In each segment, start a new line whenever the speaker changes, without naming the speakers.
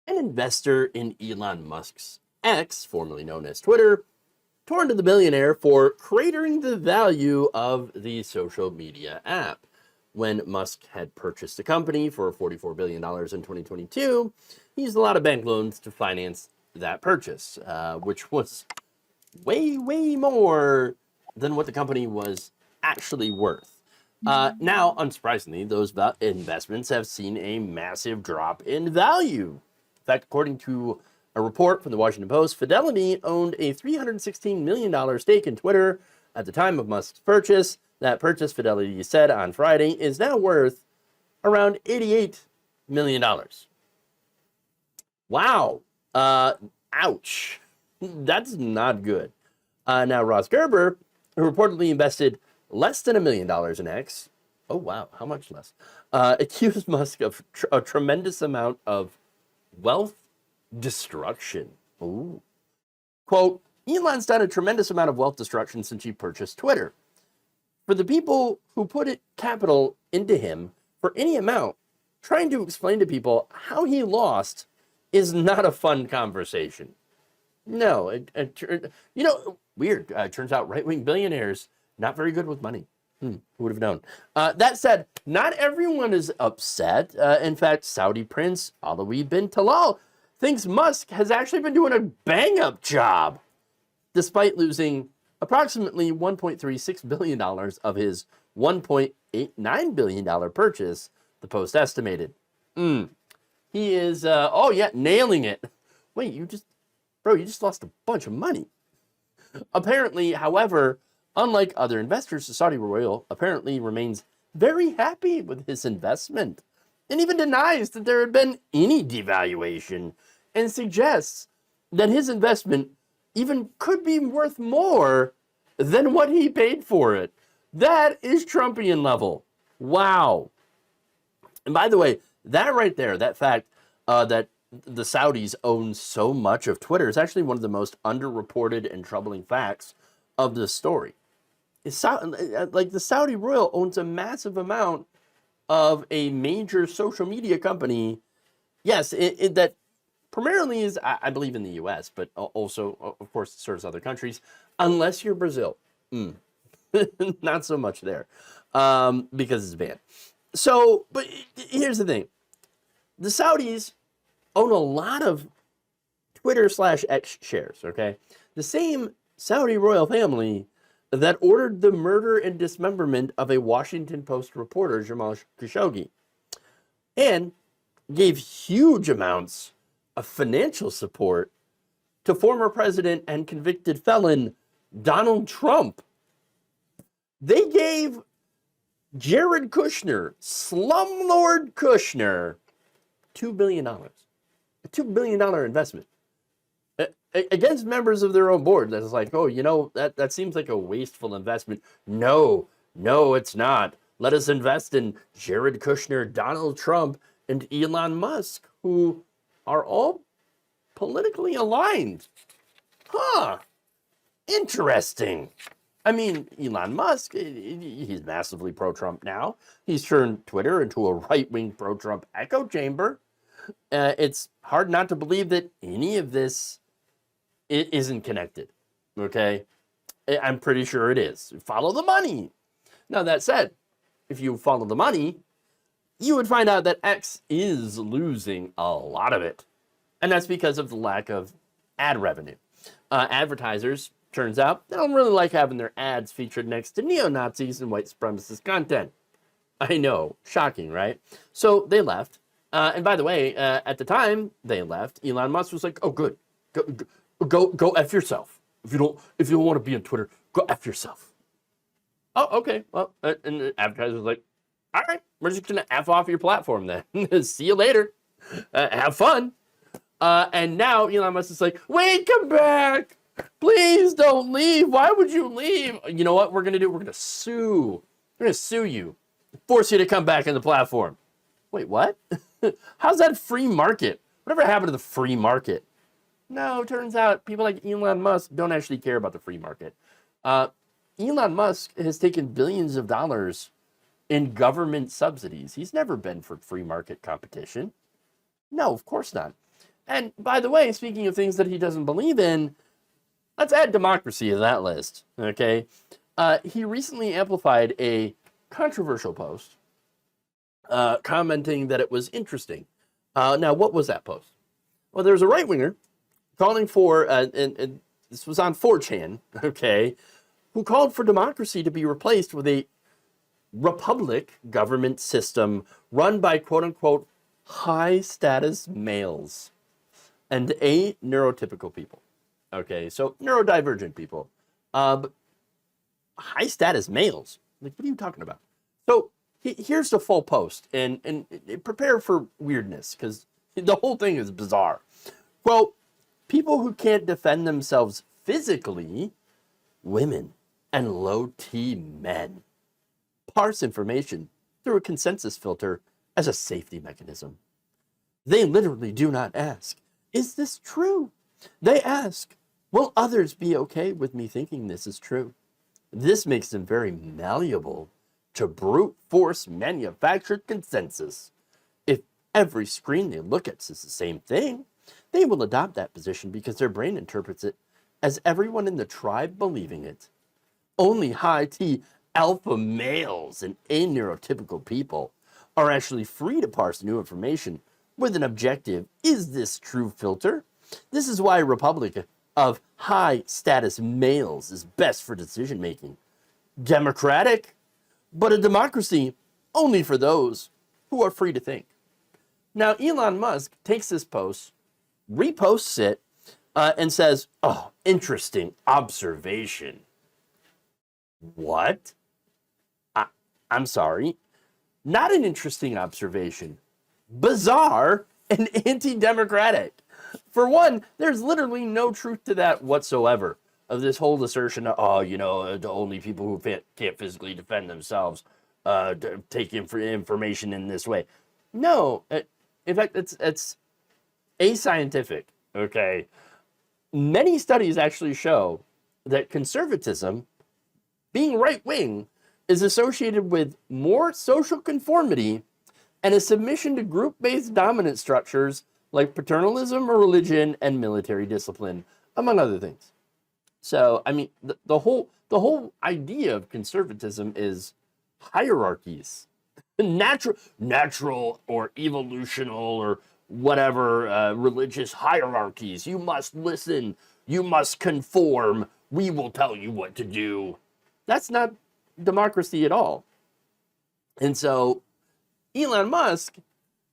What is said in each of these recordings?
an investor in Elon Musk's X, formerly known as Twitter, turned to the billionaire for cratering the value of the social media app. When Musk had purchased the company for $44 billion in 2022, he used a lot of bank loans to finance that purchase, which was way, way more than what the company was actually worth. Now, unsurprisingly, those investments have seen a massive drop in value. In fact, according to a report from the Washington Post, Fidelity owned a $316 million stake in Twitter at the time of Musk's purchase. That purchase, Fidelity said on Friday, is now worth around $88 million. Wow. Ouch. That's not good. Now, Ross Gerber, who reportedly invested less than $1 million in X, oh, wow, how much less, accused Musk of a tremendous amount of wealth destruction. Ooh. Quote, Elon's done a tremendous amount of wealth destruction since he purchased Twitter. For the people who put capital into him for any amount, trying to explain to people how he lost is not a fun conversation. No, weird. Turns out right-wing billionaires, not very good with money. Who would have known? That said, not everyone is upset. In fact, Saudi Prince Alawi bin Talal thinks Musk has actually been doing a bang-up job, despite losing approximately $1.36 billion of his $1.89 billion purchase, the Post estimated. He is, nailing it. Wait, you just lost a bunch of money. Apparently, however, unlike other investors, the Saudi royal apparently remains very happy with his investment and even denies that there had been any devaluation and suggests that his investment even could be worth more than what he paid for it. That is Trumpian level. Wow. And by the way, that right there, that fact that the Saudis own so much of Twitter is actually one of the most underreported and troubling facts of this story. Like the Saudi royal owns a massive amount of a major social media company. Yes, that primarily is, I believe, in the U.S., but also, of course, it serves other countries, unless you're Brazil. Not so much there, because it's banned. So, but here's the thing. The Saudis own a lot of Twitter/X shares, okay? The same Saudi royal family that ordered the murder and dismemberment of a Washington Post reporter, Jamal Khashoggi, and gave huge amounts of financial support to former president and convicted felon Donald Trump. They gave Jared Kushner, slumlord Kushner, $2 billion. A $2 billion investment against members of their own board. That's like, oh, that seems like a wasteful investment. No, it's not. Let us invest in Jared Kushner, Donald Trump, and Elon Musk, who are all politically aligned. Interesting. I mean, Elon Musk, he's massively pro-Trump now. He's turned Twitter into a right-wing pro-Trump echo chamber. It's hard not to believe that any of this isn't connected, okay? I'm pretty sure it is. Follow the money. Now, that said, if you follow the money, you would find out that X is losing a lot of it. And that's because of the lack of ad revenue. Advertisers, turns out, they don't really like having their ads featured next to neo-Nazis and white supremacist content. I know, shocking, right? So they left. And by the way, at the time they left, Elon Musk was like, "Oh, good, go f yourself. If you don't want to be on Twitter, go f yourself." Oh, okay. Well, and the advertiser was like, "All right, we're just gonna f off your platform then. See you later. Have fun." And now Elon Musk is like, "Wait, come back. Please don't leave. Why would you leave? You know what we're gonna do? We're gonna sue. We're gonna sue you, force you to come back on the platform." Wait, what? How's that free market? Whatever happened to the free market? No, turns out people like Elon Musk don't actually care about the free market. Elon Musk has taken billions of dollars in government subsidies. He's never been for free market competition. No, of course not. And by the way, speaking of things that he doesn't believe in, let's add democracy to that list, okay? He recently amplified a controversial post commenting that it was interesting. Now, what was that post? Well, there was a right-winger calling for, and this was on 4chan, okay, who called for democracy to be replaced with a republic government system run by quote-unquote high-status males and neurotypical people. Okay, so neurodivergent people. But high-status males? Like, what are you talking about? So here's the full post, and prepare for weirdness, because the whole thing is bizarre. Well, people who can't defend themselves physically, women and low-T men, parse information through a consensus filter as a safety mechanism. They literally do not ask, is this true? They ask, will others be okay with me thinking this is true? This makes them very malleable to brute force manufactured consensus. If every screen they look at says the same thing, they will adopt that position because their brain interprets it as everyone in the tribe believing it. Only high T alpha males and neurotypical people are actually free to parse new information with an objective, is this true filter? This is why a republic of high status males is best for decision making. Democratic, but a democracy only for those who are free to think. Now, Elon Musk takes this post, reposts it, and says, oh, interesting observation. What? I'm sorry. Not an interesting observation. Bizarre and anti-democratic. For one, there's literally no truth to that whatsoever, of this whole assertion of, oh, you know, the only people who can't physically defend themselves take information in this way. No, in fact, it's ascientific, okay? Many studies actually show that conservatism, being right-wing, is associated with more social conformity and a submission to group-based dominant structures like paternalism or religion and military discipline, among other things. So, I mean, the whole idea of conservatism is hierarchies, natural or evolutional or whatever religious hierarchies. You must listen. You must conform. We will tell you what to do. That's not democracy at all. And so Elon Musk,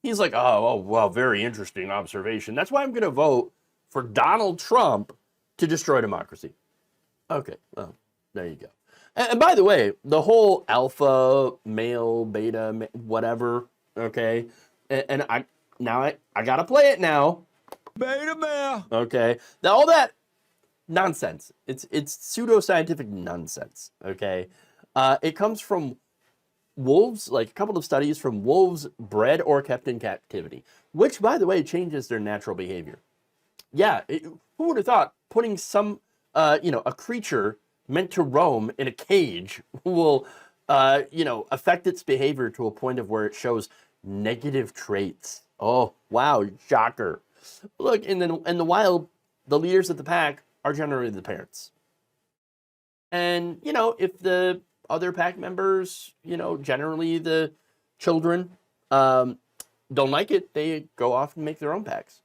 he's like, oh, well, very interesting observation. That's why I'm going to vote for Donald Trump to destroy democracy. Okay, well, there you go. And by the way, the whole alpha, male, beta, whatever, okay, and I got to play it now. Beta male. Okay, now all that nonsense. It's pseudoscientific nonsense, okay? It comes from wolves, like a couple of studies from wolves bred or kept in captivity, which, by the way, changes their natural behavior. Yeah, who would have thought putting some, a creature meant to roam in a cage will, affect its behavior to a point of where it shows negative traits. Oh, wow, shocker. Look, in the wild, the leaders of the pack are generally the parents. And, if the other pack members, generally the children, don't like it, they go off and make their own packs.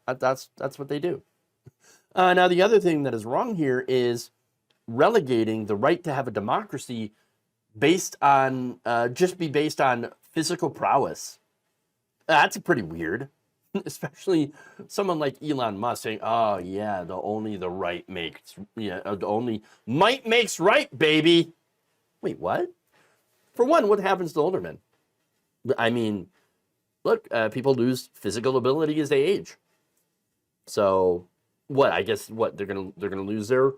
That's what they do. Now, the other thing that is wrong here is relegating the right to have a democracy based on based on physical prowess. That's pretty weird, especially someone like Elon Musk saying, "Oh yeah, only right makes might makes right, baby." Wait, what? For one, what happens to older men? I mean, look, people lose physical ability as they age. So, what? I guess they're gonna lose their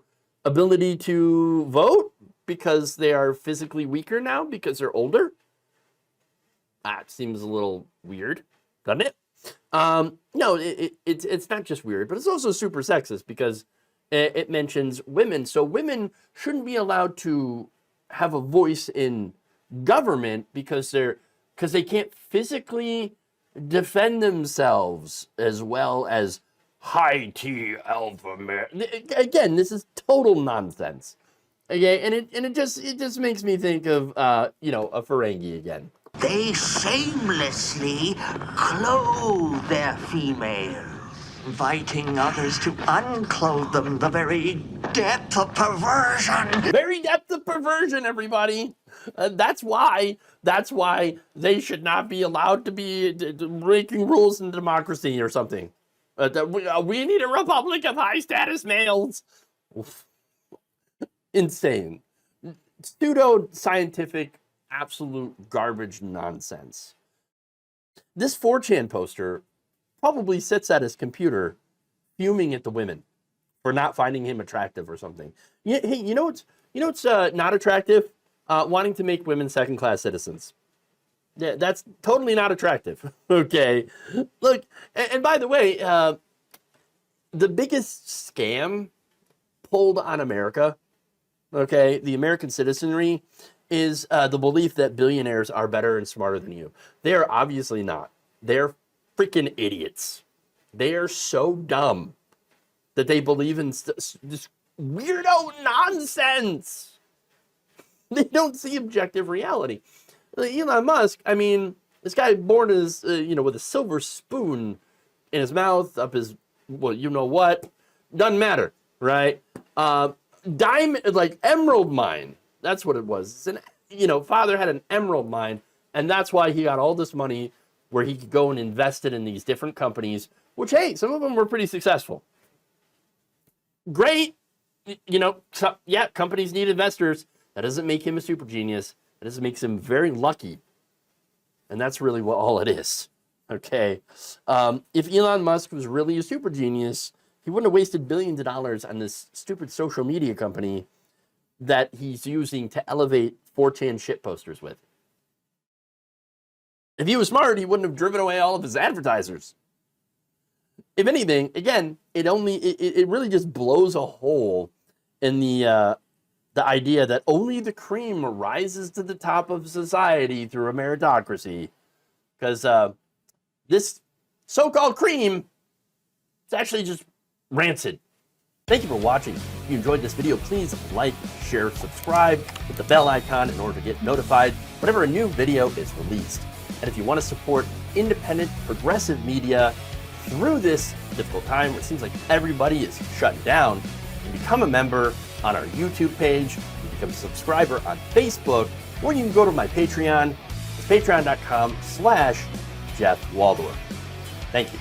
ability to vote because they are physically weaker now because they're older. That seems a little weird, doesn't it? No, it's not just weird, but it's also super sexist because it mentions women. So women shouldn't be allowed to have a voice in government because they can't physically defend themselves as well as high tea alpha male. Again, this is total nonsense. Okay, and it just makes me think of a Ferengi again.
They shamelessly clothe their females, inviting others to unclothe them, the very depth of perversion.
Very depth of perversion, everybody. That's why they should not be allowed to be breaking rules in democracy or something. We need a republic of high status males. Insane. Pseudo-scientific, absolute garbage nonsense. This 4chan poster probably sits at his computer fuming at the women for not finding him attractive or something. Hey, you know what's not attractive? Wanting to make women second-class citizens. Yeah, that's totally not attractive. Okay. Look, and by the way, the biggest scam pulled on America, okay, the American citizenry, is the belief that billionaires are better and smarter than you. They are obviously not. They're freaking idiots. They are so dumb that they believe in this weirdo nonsense. They don't see objective reality. Elon Musk, I mean, this guy born as, with a silver spoon in his mouth, up his, well, you know what? Doesn't matter, right? Diamond, like emerald mine. That's what it was. Father had an emerald mine, and that's why he got all this money where he could go and invest it in these different companies, which, hey, some of them were pretty successful. Great. Yeah, companies need investors. That doesn't make him a super genius. That just makes him very lucky. And that's really what all it is. Okay. If Elon Musk was really a super genius, he wouldn't have wasted billions of dollars on this stupid social media company that he's using to elevate 4chan shit posters with. If he was smart, he wouldn't have driven away all of his advertisers. If anything, again, it really just blows a hole in the idea that only the cream rises to the top of society through a meritocracy. Because this so-called cream is actually just rancid. Thank you for watching. If you enjoyed this video, please like, share, subscribe, hit the bell icon in order to get notified whenever a new video is released. And if you want to support independent, progressive media through this difficult time where it seems like everybody is shut down, you can become a member on our YouTube page, you can become a subscriber on Facebook, or you can go to my Patreon. It's patreon.com/Jeff Waldorf. Thank you.